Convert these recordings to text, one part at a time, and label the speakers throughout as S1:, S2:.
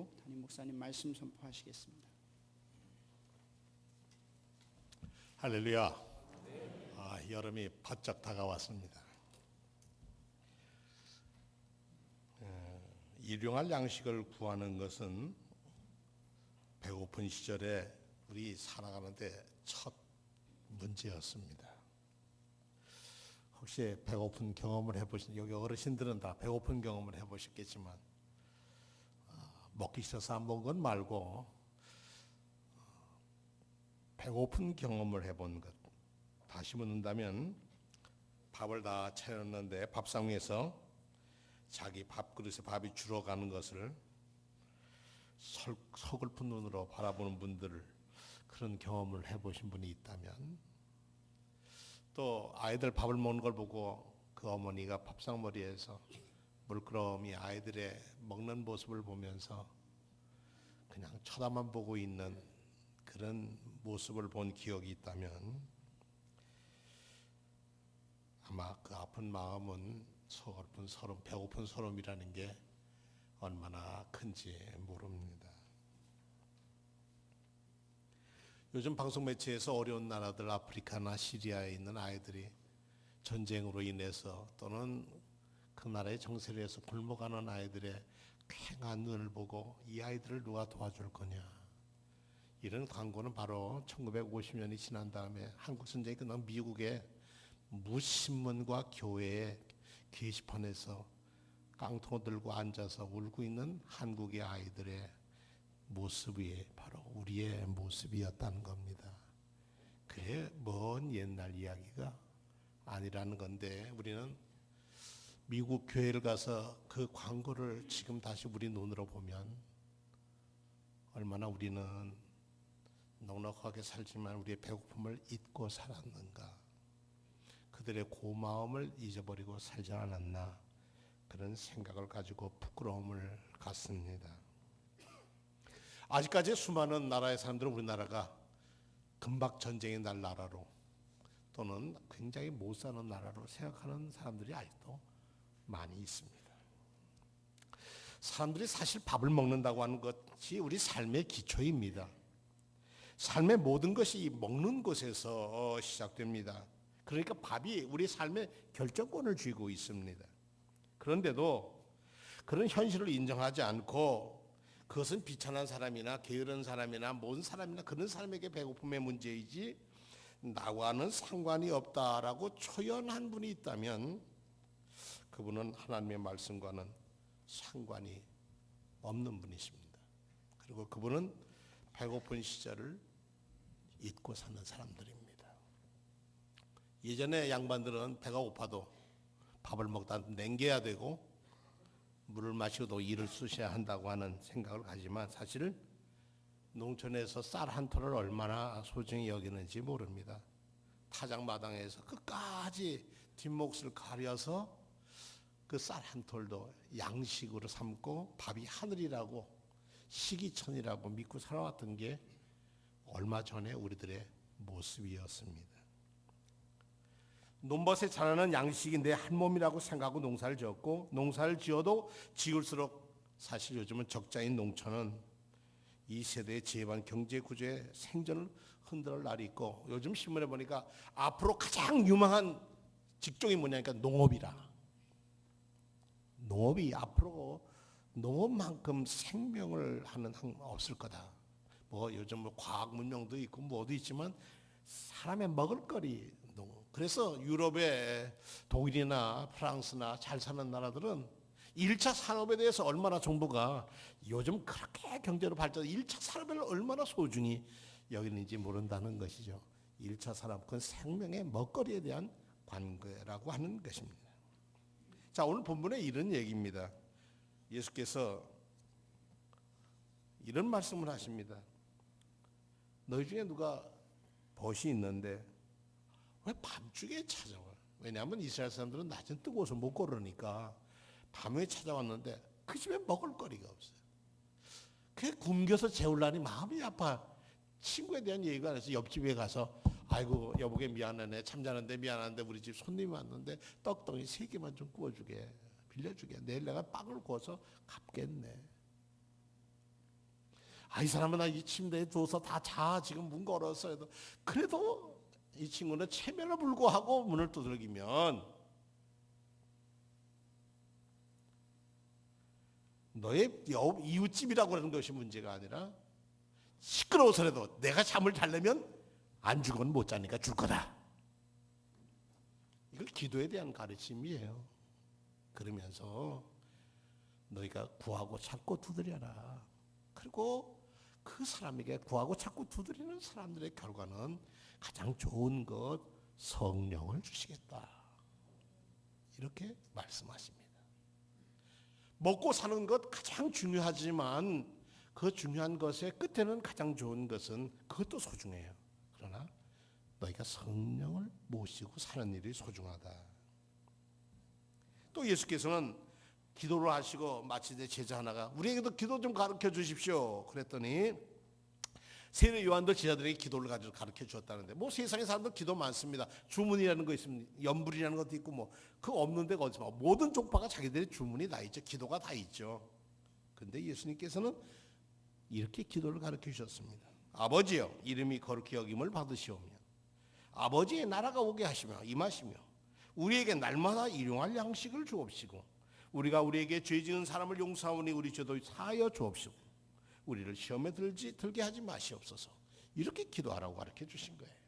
S1: 주시고 담임 목사님 말씀 선포하시겠습니다.
S2: 할렐루야. 여름이 바짝 다가왔습니다. 일용할 양식을 구하는 것은 배고픈 시절에 우리 살아가는데 첫 문제였습니다. 혹시 배고픈 경험을 해보신, 여기 어르신들은 다 배고픈 경험을 해보셨겠지만 먹기 싫어서 안 먹은 건 말고 배고픈 경험을 해본 것. 다시 묻는다면 밥을 다 차렸는데 밥상 위에서 자기 밥그릇에 밥이 줄어가는 것을 서글픈 눈으로 바라보는 분들, 그런 경험을 해보신 분이 있다면, 또 아이들 밥을 먹는 걸 보고 그 어머니가 밥상머리에서 물끄러미 아이들의 먹는 모습을 보면서 그냥 쳐다만 보고 있는 그런 모습을 본 기억이 있다면 아마 그 아픈 마음은 서글픈 서름, 배고픈 서름이라는 게 얼마나 큰지 모릅니다. 요즘 방송 매체에서 어려운 나라들, 아프리카나 시리아에 있는 아이들이 전쟁으로 인해서 또는 그 나라의 정세로 해서 굶어가는 아이들의 쾌한 눈을 보고 이 아이들을 누가 도와줄 거냐, 이런 광고는 바로 1950년이 지난 다음에 한국 전쟁이 끝난 미국의 무신문과 교회의 게시판에서 깡통을 들고 앉아서 울고 있는 한국의 아이들의 모습이 바로 우리의 모습이었다는 겁니다. 그게 먼 옛날 이야기가 아니라는 건데, 우리는 미국 교회를 가서 그 광고를 지금 다시 우리 눈으로 보면 얼마나 우리는 넉넉하게 살지만 우리의 배고픔을 잊고 살았는가, 그들의 고마움을 잊어버리고 살지 않았나, 그런 생각을 가지고 부끄러움을 갖습니다. 아직까지 수많은 나라의 사람들은 우리나라가 금박 전쟁이 날 나라로 또는 굉장히 못 사는 나라로 생각하는 사람들이 아직도 많이 있습니다. 사람들이 사실 밥을 먹는다고 하는 것이 우리 삶의 기초입니다. 삶의 모든 것이 먹는 것에서 시작됩니다. 그러니까 밥이 우리 삶의 결정권을 쥐고 있습니다. 그런데도 그런 현실을 인정하지 않고 그것은 비천한 사람이나 게으른 사람이나 모든 사람이나 그런 사람에게 배고픔의 문제이지 나와는 상관이 없다라고 초연한 분이 있다면 그분은 하나님의 말씀과는 상관이 없는 분이십니다. 그리고 그분은 배고픈 시절을 잊고 사는 사람들입니다. 예전에 양반들은 배가 고파도 밥을 먹다 냉겨야 되고 물을 마시고도 이를 쑤셔야 한다고 하는 생각을 가지만 사실 농촌에서 쌀 한 톨을 얼마나 소중히 여기는지 모릅니다. 타작마당에서 끝까지 뒷몫을 가려서 그 쌀 한 톨도 양식으로 삼고 밥이 하늘이라고 시기천이라고 믿고 살아왔던 게 얼마 전에 우리들의 모습이었습니다. 논밭에 자라는 양식이 내 한 몸이라고 생각하고 농사를 지었고, 농사를 지어도 지을수록 사실 요즘은 적자인 농촌은 이 세대의 지혜반 경제 구조의 생존을 흔들을 날이 있고, 요즘 신문에 보니까 앞으로 가장 유망한 직종이 뭐냐니까 농업이라. 농업이 앞으로 농업만큼 생명을 하는 항 없을 거다. 뭐 요즘 뭐 과학 문명도 있고 뭐도 있지만 사람의 먹을거리, 그래서 유럽의 독일이나 프랑스나 잘 사는 나라들은 1차 산업에 대해서 얼마나 정부가 요즘 그렇게 경제로 발전, 1차 산업을 얼마나 소중히 여기는지 모른다는 것이죠. 1차 산업, 그건 생명의 먹거리에 대한 관계라고 하는 것입니다. 자, 오늘 본문에 이런 얘기입니다. 예수께서 이런 말씀을 하십니다. 너희 중에 누가 벗이 있는데 왜 밤중에 찾아와? 왜냐하면 이스라엘 사람들은 낮은 뜨거워서 못 걸으니까 밤에 찾아왔는데 그 집에 먹을 거리가 없어요. 그게 굶겨서 재우려니 마음이 아파. 친구에 대한 얘기가 안 해서 옆집에 가서 아이고 여보게 미안하네, 잠자는데 미안한데 우리 집 손님이 왔는데 떡덩이 3개만 좀 구워주게, 빌려주게. 내일 내가 빵을 구워서 갚겠네. 이 사람은 나 이 침대에 누워서 다 자. 지금 문 걸었어. 그래도 이 친구는 체면을 불구하고 문을 두들기면 너의 이웃집이라고 하는 것이 문제가 아니라 시끄러워서라도 내가 잠을 자려면 안 주고는 못 자니까 줄 거다. 이걸 기도에 대한 가르침이에요. 그러면서 너희가 구하고 찾고 두드려라. 그리고 그 사람에게 구하고 찾고 두드리는 사람들의 결과는 가장 좋은 것 성령을 주시겠다. 이렇게 말씀하십니다. 먹고 사는 것 가장 중요하지만 그 중요한 것의 끝에는 가장 좋은 것은 그것도 소중해요. 그러나 너희가 성령을 모시고 사는 일이 소중하다. 또 예수께서는 기도를 하시고 마치되 제자 하나가 우리에게도 기도 좀 가르쳐 주십시오. 그랬더니 세례 요한도 제자들에게 기도를 가르쳐 주었다는데 뭐 세상에 사람들 기도 많습니다. 주문이라는 거 있습니다. 연불이라는 것도 있고 뭐 그거 없는 데가 어디 있습니까? 모든 종파가 자기들의 주문이 다 있죠. 기도가 다 있죠. 근데 예수님께서는 이렇게 기도를 가르쳐 주셨습니다. 아버지여 이름이 거룩히 여김을 받으시오며 아버지의 나라가 오게 하시며 임하시며 우리에게 날마다 일용할 양식을 주옵시고 우리가 우리에게 죄 지은 사람을 용서하오니 우리 죄도 사하여 주옵시고 우리를 시험에 들게 하지 마시옵소서. 이렇게 기도하라고 가르쳐 주신 거예요.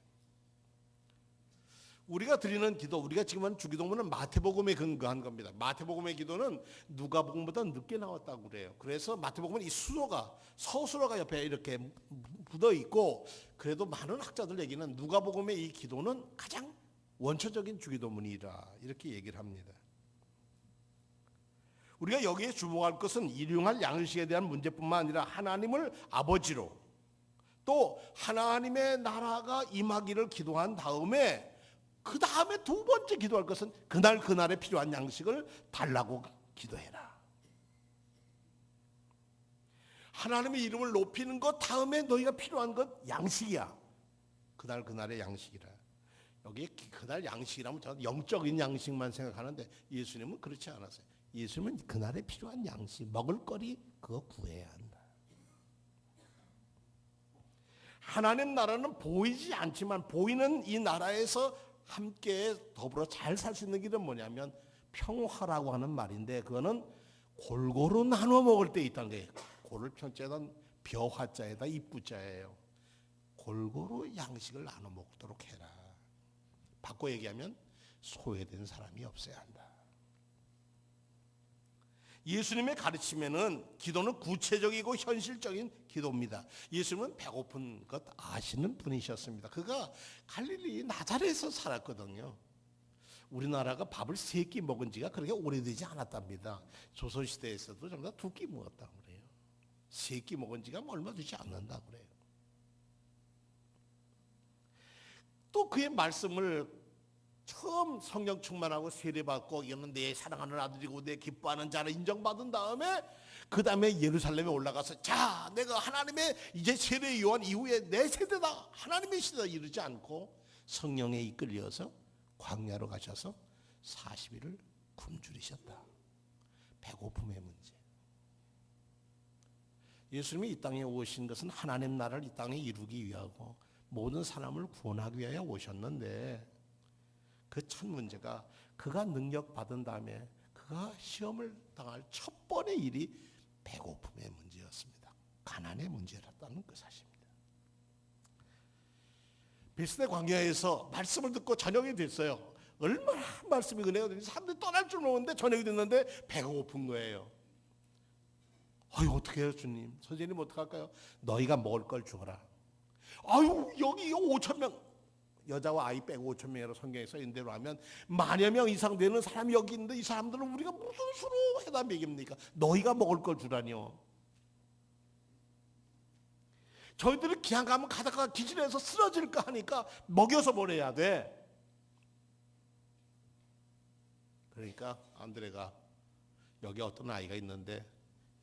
S2: 우리가 드리는 기도, 우리가 지금 하는 주기도문은 마태복음에 근거한 겁니다. 마태복음의 기도는 누가복음보다 늦게 나왔다고 그래요. 그래서 마태복음은 이 서술어가 옆에 이렇게 묻어 있고 그래도 많은 학자들 얘기는 누가복음의 이 기도는 가장 원초적인 주기도문이라 이렇게 얘기를 합니다. 우리가 여기에 주목할 것은 일용할 양식에 대한 문제뿐만 아니라 하나님을 아버지로 또 하나님의 나라가 임하기를 기도한 다음에 그 다음에 두 번째 기도할 것은 그날에 필요한 양식을 달라고 기도해라. 하나님의 이름을 높이는 것 다음에 너희가 필요한 것 양식이야. 그날의 양식이라. 여기 그날 양식이라면 저는 영적인 양식만 생각하는데 예수님은 그렇지 않았어요. 예수님은 그날에 필요한 양식, 먹을거리 그거 구해야 한다. 하나님 나라는 보이지 않지만 보이는 이 나라에서 함께 더불어 잘 살 수 있는 길은 뭐냐면 평화라고 하는 말인데 그거는 골고루 나눠 먹을 때 있다는 거예요. 골을 편자에다 벼화자에다 이쁘자예요. 골고루 양식을 나눠 먹도록 해라. 바꿔 얘기하면 소외된 사람이 없어야 한다. 예수님의 가르침에는 기도는 구체적이고 현실적인 기도입니다. 예수님은 배고픈 것 아시는 분이셨습니다. 그가 갈릴리 나자렛에서 살았거든요. 우리나라가 밥을 3끼 먹은 지가 그렇게 오래되지 않았답니다. 조선시대에서도 전부 다 2끼 먹었다고 그래요. 3끼 먹은 지가 얼마 되지 않는다고 그래요. 또 그의 말씀을 처음 성령 충만하고 세례받고 이거는 내 사랑하는 아들이고 내 기뻐하는 자를 인정받은 다음에 그 다음에 예루살렘에 올라가서 자 내가 하나님의 이제 세례 요한 이후에 내 세대다 하나님의 시대다 이러지 않고 성령에 이끌려서 광야로 가셔서 40일을 굶주리셨다. 배고픔의 문제. 예수님이 이 땅에 오신 것은 하나님 나라를 이 땅에 이루기 위하고 모든 사람을 구원하기 위하여 오셨는데 그 첫 문제가 그가 능력 받은 다음에 그가 시험을 당할 첫 번의 일이 배고픔의 문제였습니다. 가난의 문제였다는 그 사실입니다. 베스데 광야에서 말씀을 듣고 저녁이 됐어요. 얼마나 말씀이 은혜가 되니 사람들이 떠날 줄 모르는데 저녁이 됐는데 배가 고픈 거예요. 어떻게 해요 주님? 선생님 어떡할까요? 너희가 먹을 걸 주어라. 여기 5,000명 여자와 아이 빼고 5,000명이라고 성경에 써있는 대로 하면 만여 명 이상 되는 사람이 여기 있는데 이 사람들은 우리가 무슨 수로 해다 먹입니까? 너희가 먹을 걸 주라니요. 저희들이 기한 가면 가다가 기절해서 쓰러질까 하니까 먹여서 보내야 돼. 그러니까 안드레가 여기 어떤 아이가 있는데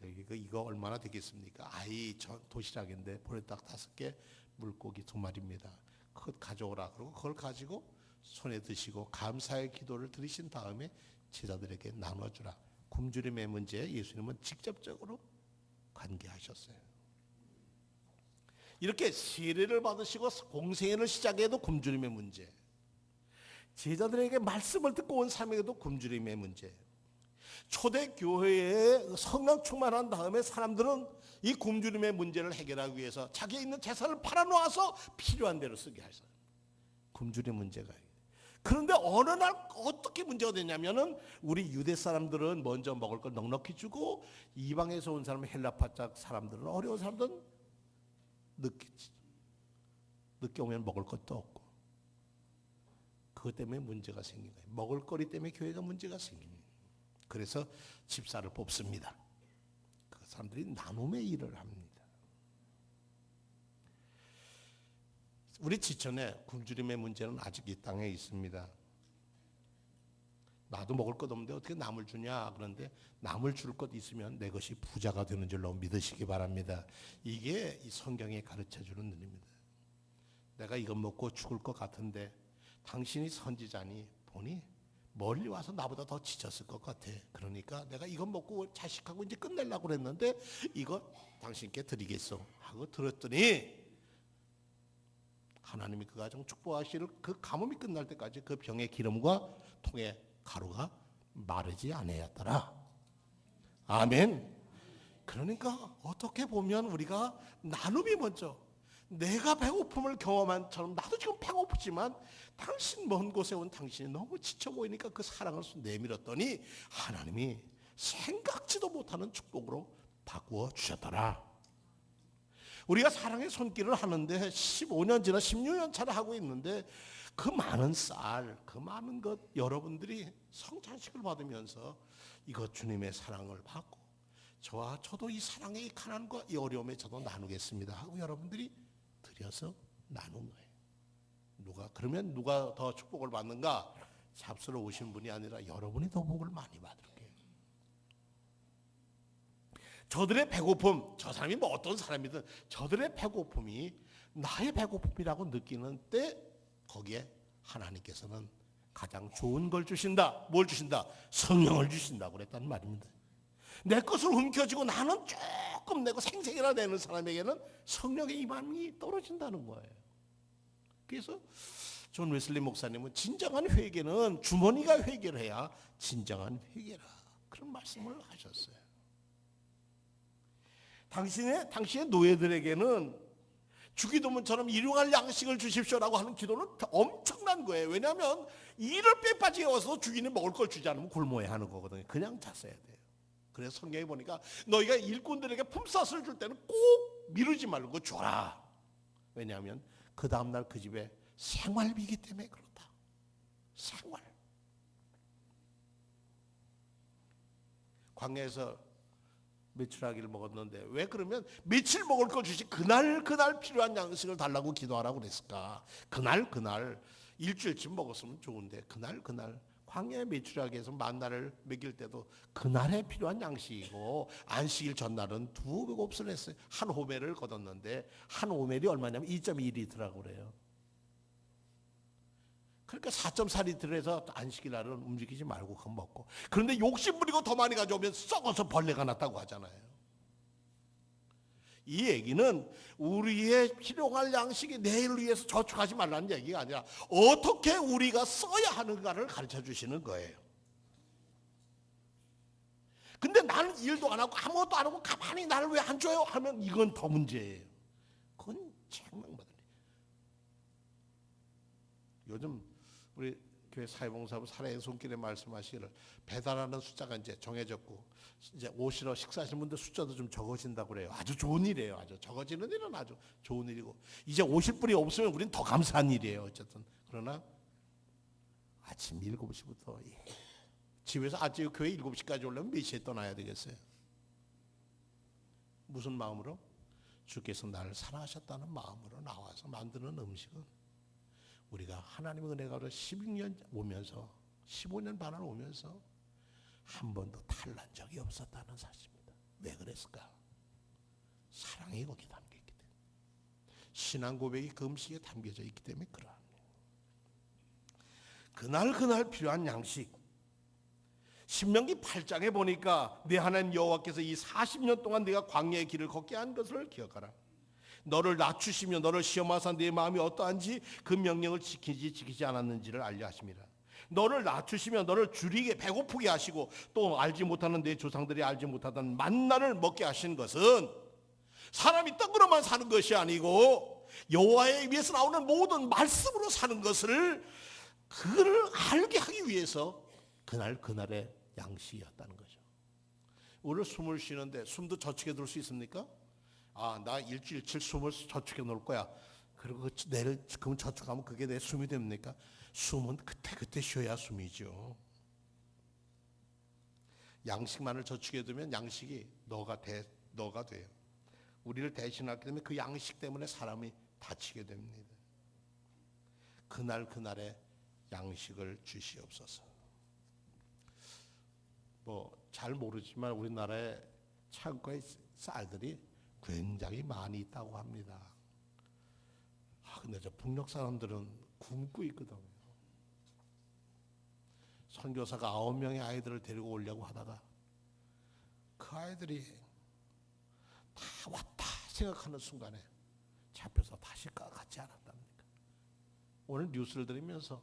S2: 여기 이거 얼마나 되겠습니까? 아이 도시락인데 보리떡 5개 물고기 2마리입니다. 그것 가져오라. 그러고 그걸 가지고 손에 드시고 감사의 기도를 드리신 다음에 제자들에게 나눠주라. 굶주림의 문제에 예수님은 직접적으로 관계하셨어요. 이렇게 세례를 받으시고 공생애를 시작해도 굶주림의 문제, 제자들에게 말씀을 듣고 온 사람에게도 굶주림의 문제. 초대교회에 성령 충만한 다음에 사람들은 이 굶주림의 문제를 해결하기 위해서 자기의 있는 재산을 팔아놓아서 필요한 대로 쓰게 하셔요. 굶주림 문제가. 그런데 어느 날 어떻게 문제가 되냐면은 우리 유대 사람들은 먼저 먹을 걸 넉넉히 주고 이방에서 온 사람, 헬라파 사람들은, 어려운 사람들은 늦게 오면 먹을 것도 없고, 그것 때문에 문제가 생긴 거예요. 먹을거리 때문에 교회가 문제가 생깁니다. 그래서 집사를 뽑습니다. 그 사람들이 나눔의 일을 합니다. 우리 지천에 굶주림의 문제는 아직 이 땅에 있습니다. 나도 먹을 것 없는데 어떻게 남을 주냐. 그런데 남을 줄 것 있으면 내 것이 부자가 되는 줄로 믿으시기 바랍니다. 이게 이 성경이 가르쳐주는 일입니다. 내가 이것 먹고 죽을 것 같은데 당신이 선지자니 보니 멀리 와서 나보다 더 지쳤을 것 같아. 그러니까 내가 이것 먹고 자식하고 이제 끝내려고 그랬는데 이거 당신께 드리겠소 하고 들었더니 하나님이 그 가정 축복하시를 그 가뭄이 끝날 때까지 그 병의 기름과 통의 가루가 마르지 아니하였더라. 아멘. 그러니까 어떻게 보면 우리가 나눔이 먼저, 내가 배고픔을 경험한 처럼 나도 지금 배고프지만 당신 먼 곳에 온 당신이 너무 지쳐 보이니까 그 사랑을 내밀었더니 하나님이 생각지도 못하는 축복으로 바꾸어 주셨더라. 우리가 사랑의 손길을 하는데 15년 지나 16년 차를 하고 있는데 그 많은 쌀, 그 많은 것 여러분들이 성찬식을 받으면서 이것 주님의 사랑을 받고 저도 이 사랑의 이 가난과 이 어려움에 저도 나누겠습니다 하고 여러분들이 드려서 나눈 거예요. 그러면 누가 더 축복을 받는가? 잡수러 오신 분이 아니라 여러분이 더 복을 많이 받을 거예요. 저들의 배고픔, 저 사람이 뭐 어떤 사람이든 저들의 배고픔이 나의 배고픔이라고 느끼는 때 거기에 하나님께서는 가장 좋은 걸 주신다. 뭘 주신다? 성령을 주신다고 그랬단 말입니다. 내 것을 움켜쥐고 나는 조금 내고 생생이라 내는 사람에게는 성령의 임함이 떨어진다는 거예요. 그래서 존 웨슬리 목사님은 진정한 회개는 주머니가 회개를 해야 진정한 회개라, 그런 말씀을 하셨어요. 당신의 노예들에게는 주기도문처럼 일용할 양식을 주십시오라고 하는 기도는 엄청난 거예요. 왜냐하면 이를 빼빠지게 와서 주인이 먹을 걸 주지 않으면 굶어야 하는 거거든요. 그냥 잤어야 돼요. 그래서 성경에 보니까 너희가 일꾼들에게 품삯을 줄 때는 꼭 미루지 말고 줘라. 왜냐하면 그 다음날 그 집에 생활비이기 때문에 그렇다. 생활. 광야에서 메추라기를 먹었는데 왜 그러면 며칠 먹을 걸 주시 그날 필요한 양식을 달라고 기도하라고 그랬을까? 그날 일주일쯤 먹었으면 좋은데 그날 광야의 메추라기에서 만나를 먹일 때도 그날에 필요한 양식이고 안식일 전날은 2배곱을 했어요. 한 호멜을 거뒀는데 한 호멜이 얼마냐면 2.2리터라고 그래요. 그러니까 4.4리터에서 안식일 날은 움직이지 말고 그거 먹고. 그런데 욕심 부리고 더 많이 가져오면 썩어서 벌레가 났다고 하잖아요. 이 얘기는 우리의 필요할 양식이 내일을 위해서 저축하지 말라는 얘기가 아니라 어떻게 우리가 써야 하는가를 가르쳐 주시는 거예요. 근데 나는 일도 안 하고 아무것도 안 하고 가만히 나를 왜 안 줘요? 하면 이건 더 문제예요. 그건 책망받으니. 요즘 우리 교회 사회봉사부 살아있는 손길에 말씀하시기를 배달하는 숫자가 이제 정해졌고 이제 오시러 식사하시는 분들 숫자도 좀 적어진다고 그래요. 아주 좋은 일이에요. 아주 적어지는 일은 아주 좋은 일이고 이제 오실 분이 없으면 우리는 더 감사한 일이에요. 어쨌든 그러나 아침 7시부터 집에서 아침 교회 7시까지 오려면 몇 시에 떠나야 되겠어요? 무슨 마음으로? 주께서 나를 사랑하셨다는 마음으로 나와서 만드는 음식은 우리가 하나님의 은혜가 16년 오면서 15년 반을 오면서 한 번도 탈난 적이 없었다는 사실입니다. 왜 그랬을까? 사랑이 거기 담겨있기 때문에, 신앙 고백이 그 음식에 담겨져 있기 때문에 그러합니다. 그날 필요한 양식. 신명기 8장에 보니까 내 하나님 여호와께서 이 40년 동안 네가 광야의 길을 걷게 한 것을 기억하라. 너를 낮추시며 너를 시험하사 네 마음이 어떠한지 그 명령을 지키지 않았는지를 알려 하심이라. 너를 낮추시며 너를 줄이게 배고프게 하시고 또 알지 못하는 내 조상들이 알지 못하던 만나를 먹게 하신 것은 사람이 떡으로만 사는 것이 아니고 여호와의 입에서 나오는 모든 말씀으로 사는 것을 그를 알게 하기 위해서 그날의 양식이었다는 거죠. 오늘 숨을 쉬는데 숨도 저축해 둘 수 있습니까? 나 일주일치 숨을 저축해 놓을 거야. 그리고 내일 그럼 저축하면 그게 내 숨이 됩니까? 숨은 그때 쉬어야 숨이죠. 양식만을 저축해 두면 양식이 너가 돼요. 우리를 대신하게 되면 그 양식 때문에 사람이 다치게 됩니다. 그날의 양식을 주시옵소서. 잘 모르지만 우리나라의 창고에 쌀들이 굉장히 많이 있다고 합니다. 근데 저 북녘 사람들은 굶고 있거든요. 선교사가 9명의 아이들을 데리고 오려고 하다가 그 아이들이 다 왔다 생각하는 순간에 잡혀서 다시 같이 않았답니까? 오늘 뉴스를 들으면서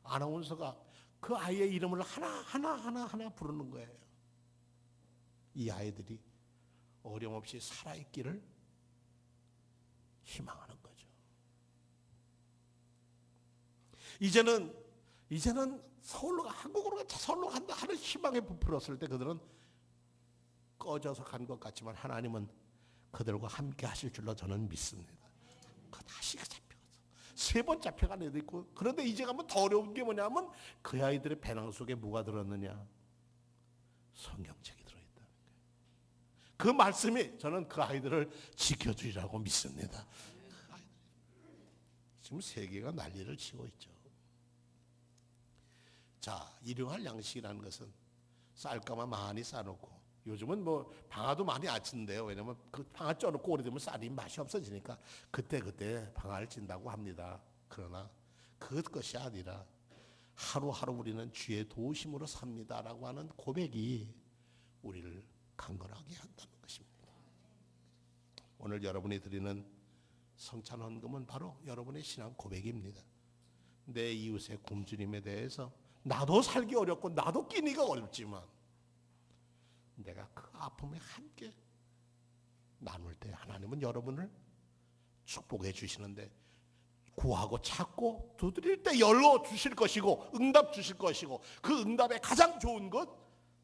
S2: 아나운서가 그 아이의 이름을 하나 부르는 거예요. 이 아이들이 어려움없이 살아있기를 희망하는 거죠. 이제는 한국으로 서울로 간다 하는 희망에 부풀었을 때 그들은 꺼져서 간 것 같지만 하나님은 그들과 함께 하실 줄로 저는 믿습니다. 다시 잡혀가서 3번 잡혀간 애도 있고, 그런데 이제 가면 더 어려운 게 뭐냐면 그 아이들의 배낭 속에 뭐가 들었느냐? 성경책이 들어있다는 거예요. 그 말씀이 저는 그 아이들을 지켜주리라고 믿습니다. 지금 세계가 난리를 치고 있죠. 자, 일용할 양식이라는 것은 쌀가마 많이 싸놓고, 요즘은 방아도 많이 안 찐대요. 왜냐면 그 방아 쪄놓고 오래되면 쌀이 맛이 없어지니까 그때 방아를 찐다고 합니다. 그러나 그것이 아니라 하루하루 우리는 주의 도우심으로 삽니다라고 하는 고백이 우리를 강건하게 한다는 것입니다. 오늘 여러분이 드리는 성찬 헌금은 바로 여러분의 신앙 고백입니다. 내 이웃의 굶주림에 대해서 나도 살기 어렵고 나도 끼니가 어렵지만 내가 그 아픔에 함께 나눌 때 하나님은 여러분을 축복해 주시는데, 구하고 찾고 두드릴 때 열어 주실 것이고 응답 주실 것이고, 그 응답의 가장 좋은 것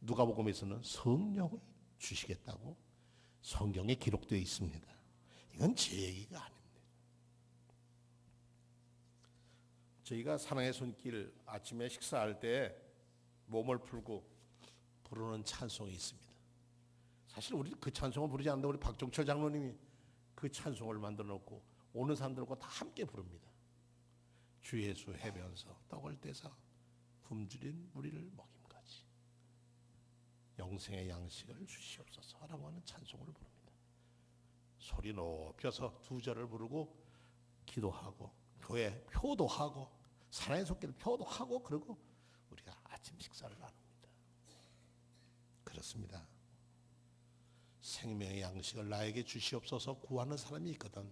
S2: 누가복음에서는 성령을 주시겠다고 성경에 기록되어 있습니다. 이건 제 얘기가 아닙니다. 저희가 사랑의 손길 아침에 식사할 때 몸을 풀고 부르는 찬송이 있습니다. 사실 우리 그 찬송을 부르지 않는데 우리 박종철 장로님이 그 찬송을 만들어 놓고 오는 사람들과 다 함께 부릅니다. 주 예수 해변서 떡을 떼사 굶주린 우리를 먹임같이 영생의 양식을 주시옵소서라고 하는 찬송을 부릅니다. 소리 높여서 2절을 부르고 기도하고 교회 표도하고 사랑의 손길 표도하고, 그리고 우리가 아침 식사를 나눕니다. 그렇습니다. 생명의 양식을 나에게 주시옵소서 구하는 사람이 있거든.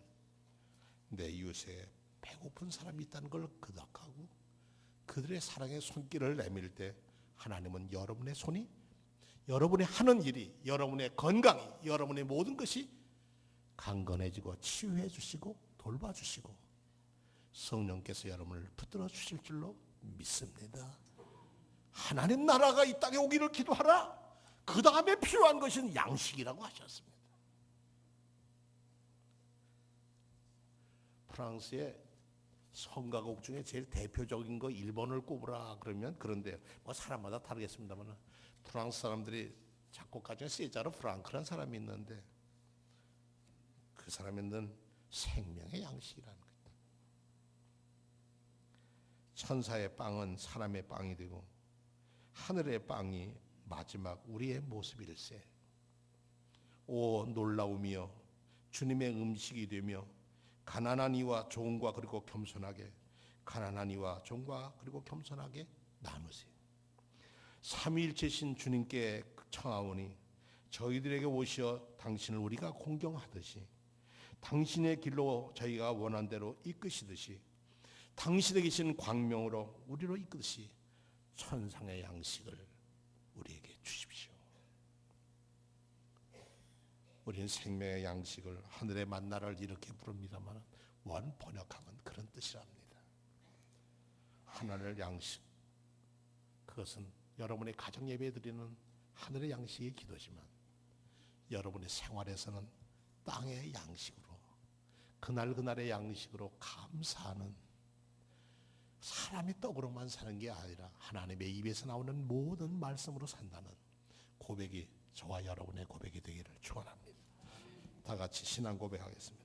S2: 내 이웃에 배고픈 사람이 있다는 걸 그덕하고 그들의 사랑의 손길을 내밀 때 하나님은 여러분의 손이, 여러분이 하는 일이, 여러분의 건강이, 여러분의 모든 것이 강건해지고 치유해 주시고 돌봐 주시고 성령께서 여러분을 붙들어 주실 줄로 믿습니다. 하나님 나라가 이 땅에 오기를 기도하라. 그 다음에 필요한 것은 양식이라고 하셨습니다. 프랑스의 성가곡 중에 제일 대표적인 거 1번을 꼽으라 그러면, 그런데 사람마다 다르겠습니다만 프랑스 사람들이 작곡가 중에 세자르 프랑크라는 사람이 있는데 그 사람이 있는 생명의 양식이라는 거예요. 천사의 빵은 사람의 빵이 되고 하늘의 빵이 마지막 우리의 모습일세. 오 놀라우며 주님의 음식이 되며 가난한 이와 종과 그리고 겸손하게, 가난한 이와 종과 그리고 겸손하게 나누세요. 삼위일체신 주님께 청하오니 저희들에게 오시어 당신을 우리가 공경하듯이 당신의 길로 저희가 원한 대로 이끄시듯이 당신에 계신 광명으로 우리로 이끄듯이 천상의 양식을 우리에게 주십시오. 우리는 생명의 양식을 하늘의 만나를 이렇게 부릅니다만 원 번역하면 그런 뜻이랍니다. 하늘의 양식, 그것은 여러분의 가정 예배 드리는 하늘의 양식의 기도지만 여러분의 생활에서는 땅의 양식으로 그날그날의 양식으로 감사하는, 사람의 떡으로만 사는 게 아니라 하나님의 입에서 나오는 모든 말씀으로 산다는 고백이 저와 여러분의 고백이 되기를 축원합니다. 다 같이 신앙 고백하겠습니다.